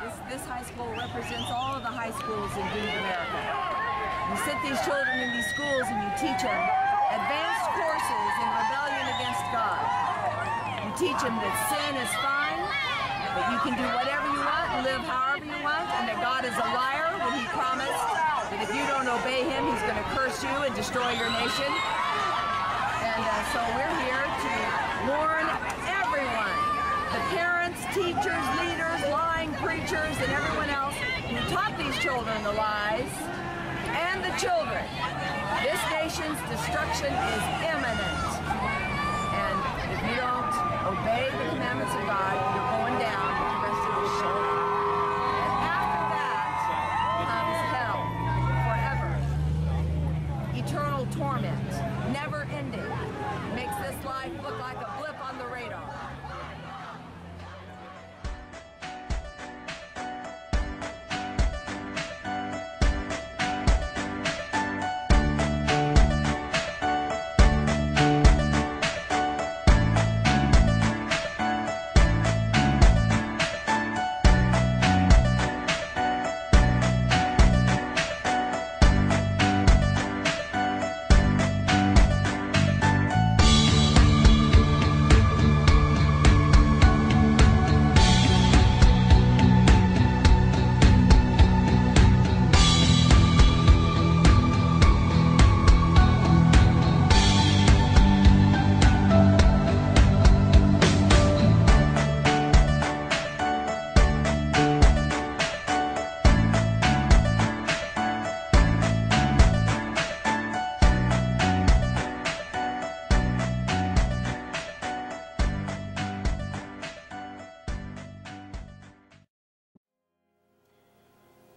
This high school represents all of the high schools in Duke, America. You sit these children in these schools and you teach them advanced courses in rebellion against God. You teach them that sin is fine, that you can do whatever you want and live however you want, and that God is a liar when He promised that if you don't obey Him, He's going to curse you and destroy your nation. And so we're here to warn everyone, the parents, teachers, leaders, lying preachers, and everyone else who taught these children the lies, and the children. This nation's destruction is imminent. And if you don't obey the commandments of God, you're going down with the rest of the show. And after that comes hell forever. Eternal torment, never ending. Makes this life look like a blip on the radar.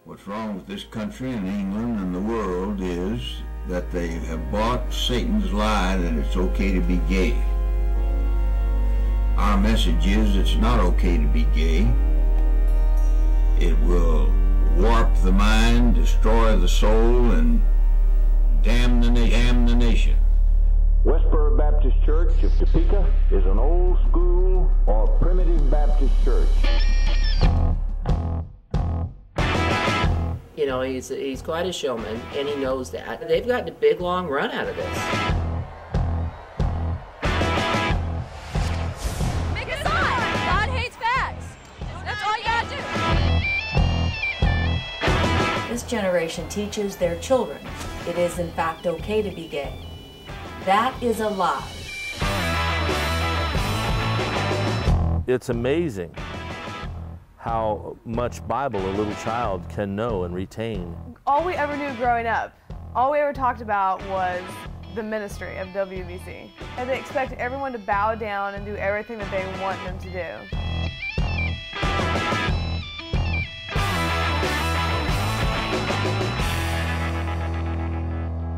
What's wrong with this country and England and the world is that they have bought Satan's lie that it's okay to be gay. Our message is it's not okay to be gay. It will warp the mind, destroy the soul, and damn the nation. Westboro Baptist Church of Topeka is an old school or primitive Baptist church. You know, he's quite a showman, and he knows that. They've gotten a big, long run out of this. Make a sign! God hates fags. That's all you gotta do. This generation teaches their children it is in fact okay to be gay. That is a lie. It's amazing how much Bible a little child can know and retain. All we ever knew growing up, all we ever talked about was the ministry of WBC. And they expect everyone to bow down and do everything that they want them to do.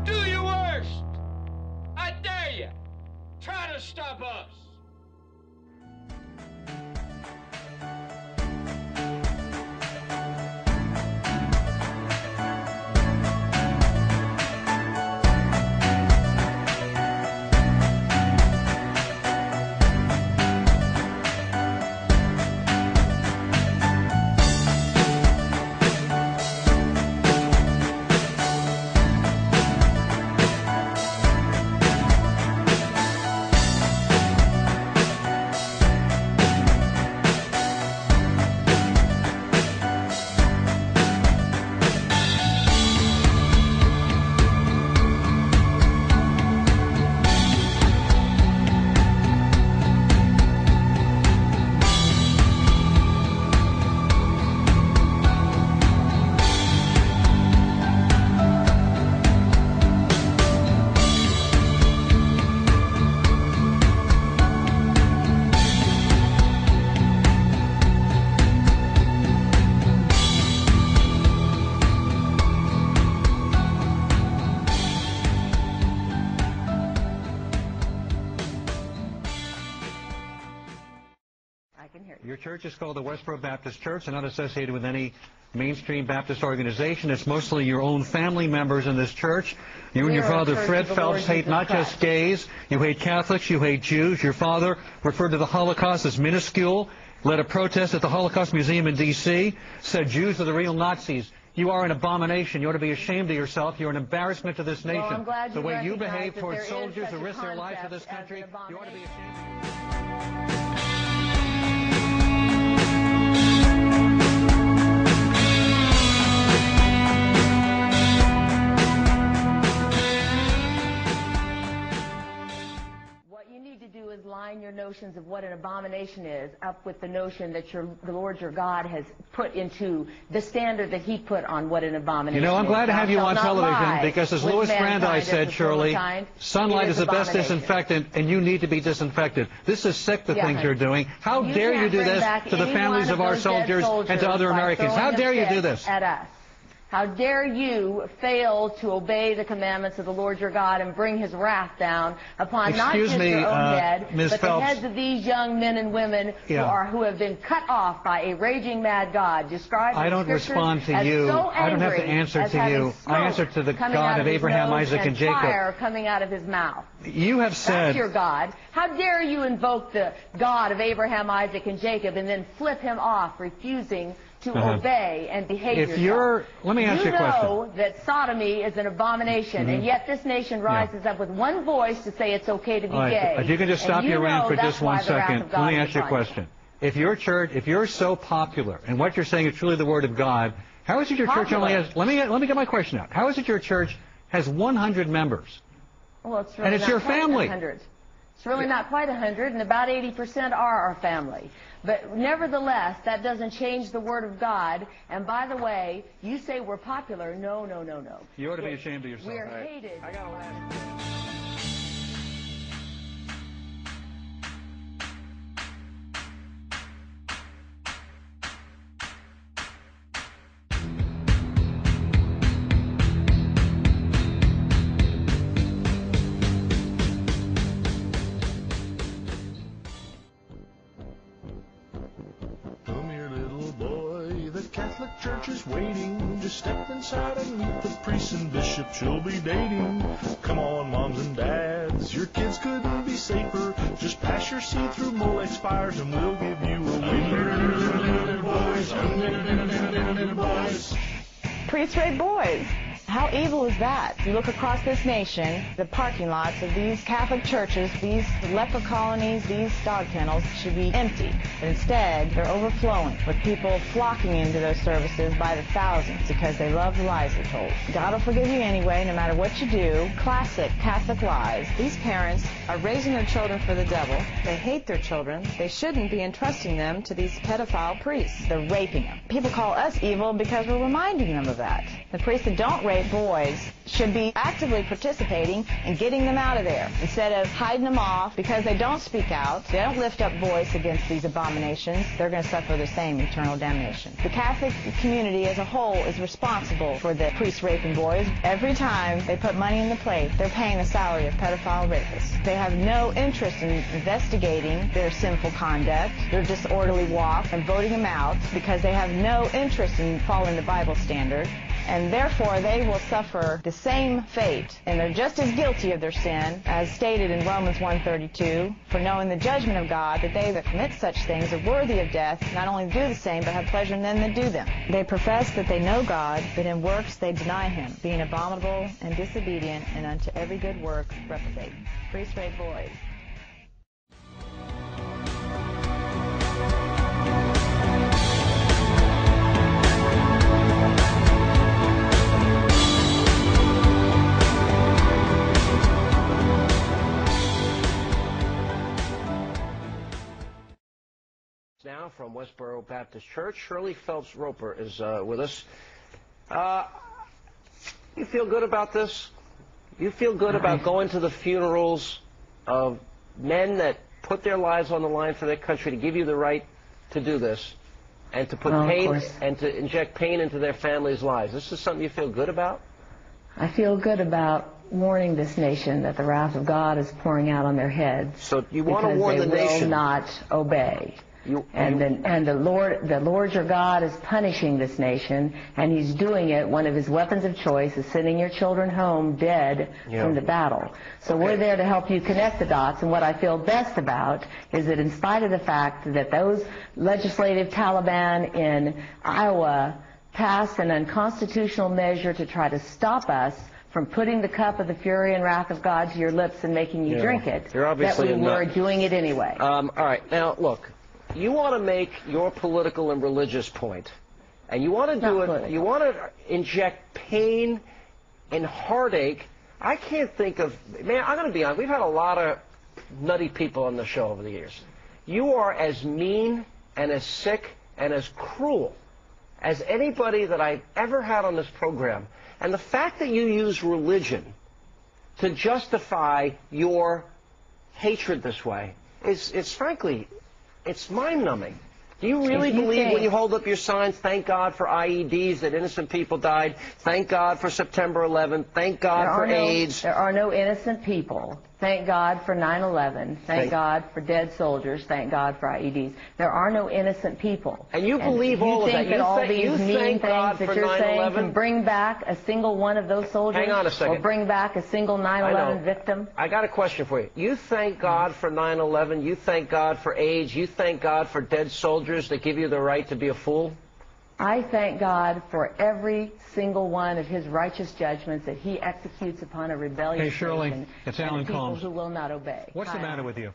Do your worst! I dare you! Try to stop us! I can hear you. Your church is called the Westboro Baptist Church and not associated with any mainstream Baptist organization. It's mostly your own family members in this church. You and your father, Fred Phelps, hate not just gays. You hate Catholics. You hate Jews. Your father referred to the Holocaust as minuscule, led a protest at the Holocaust Museum in D.C., said Jews are the real Nazis. You are an abomination. You ought to be ashamed of yourself. You're an embarrassment to this nation. Well, I'm glad the way you recognize behave that towards there is soldiers such who a risk their lives for concept this as country. an You ought to be abomination. ashamed of yourself. What you need to do is line your notions of what an abomination is up with the notion that the Lord your God has put into the standard that he put on what an abomination is. You know, I'm glad to have you on television because, as Louis Brandeis said, Shirley, sunlight is the best disinfectant, and you need to be disinfected. This is sick, the things you're doing. How dare you do this to the families of our soldiers and to other Americans? How dare you do this? At us. How dare you fail to obey the commandments of the Lord your God and bring his wrath down upon not just your own head, Ms. but Phelps, the heads of these young men and women who have been cut off by a raging mad God, described in I don't Scriptures respond to as you. so I don't have to angry answer as to having you. I answer to the coming God out of his Abraham, nose Isaac, and Jacob. fire coming out of his mouth. You have said... That's your God. How dare you invoke the God of Abraham, Isaac, and Jacob and then flip him off, refusing to obey and behave yourself. Let me ask you a question. You know that sodomy is an abomination, and yet this nation rises up with one voice to say it's okay to be gay. If you can just stop your rant for just 1 second, let me ask you a question. If your church, if you're so popular, and what you're saying is truly the Word of God, how is it your church only has... Let me get my question out. How is it your church has 100 members? Well, it's really and it's your family. 100. It's really not quite 100, and about 80% are our family. But nevertheless, that doesn't change the Word of God. And by the way, you say we're popular. No, no, no, no. You ought to be ashamed of yourself. We're hated. I got a last... Church is waiting. Just step inside and meet the priests and bishops you'll be dating. Come on, moms and dads, your kids couldn't be safer. Just pass your seed through Molex fires and we'll give you a little boys. Priest rape boys. How evil is that? You look across this nation, the parking lots of these Catholic churches, these leper colonies, these dog kennels should be empty. But instead, they're overflowing with people flocking into those services by the thousands because they love the lies they're told. God will forgive you anyway, no matter what you do. Classic Catholic lies. These parents are raising their children for the devil. They hate their children. They shouldn't be entrusting them to these pedophile priests. They're raping them. People call us evil because we're reminding them of that. The priests that don't rape boys should be actively participating in getting them out of there instead of hiding them off because they don't speak out. They don't lift up voice against these abominations. They're going to suffer the same eternal damnation. The Catholic community as a whole is responsible for the priest raping boys. Every time they put money in the plate, they're paying the salary of pedophile rapists. They have no interest in investigating their sinful conduct, their disorderly walk, and voting them out because they have no interest in following the Bible standard. And therefore, they will suffer the same fate. And they're just as guilty of their sin, as stated in Romans 1:32, for knowing the judgment of God, that they that commit such things are worthy of death, not only do the same, but have pleasure in them that do them. They profess that they know God, but in works they deny him, being abominable and disobedient, and unto every good work reprobate. Priest rape boys. Now from Westboro Baptist Church, Shirley Phelps Roper is with us. You feel good about this? You feel good about going to the funerals of men that put their lives on the line for their country to give you the right to do this and to put pain and to inject pain into their families' lives? This is something you feel good about? I feel good about warning this nation that the wrath of God is pouring out on their heads. So you want to warn the nation? They will not obey. And the Lord your God is punishing this nation, and he's doing it. One of his weapons of choice is sending your children home dead from the battle. So we're there to help you connect the dots, and what I feel best about is that in spite of the fact that those legislative Taliban in Iowa passed an unconstitutional measure to try to stop us from putting the cup of the fury and wrath of God to your lips and making you drink it, that we were doing it anyway. All right. Now, look, you want to make your political and religious point, and you want to do it, you want to inject pain and heartache. I can't think of, man, I'm going to be honest, we've had a lot of nutty people on the show over the years. You are as mean and as sick and as cruel as anybody that I've ever had on this program. And the fact that you use religion to justify your hatred this way is frankly, it's mind-numbing. Do you really believe when you hold up your signs, thank God for IEDs, that innocent people died, thank God for September 11th, thank God for AIDS? There are no innocent people. Thank God for 9/11. Thank God for dead soldiers. Thank God for IEDs. There are no innocent people. And you believe all of that. You think that all these mean things that you're saying can bring back a single one of those soldiers? Hang on a second. Or bring back a single 9/11 victim? I got a question for you. You thank God for 9/11. You thank God for AIDS. You thank God for dead soldiers that give you the right to be a fool? I thank God for every single one of his righteous judgments that he executes upon a rebellious Hey, Shirley, nation it's and Alan people Combs. who will not obey. What's the matter with you?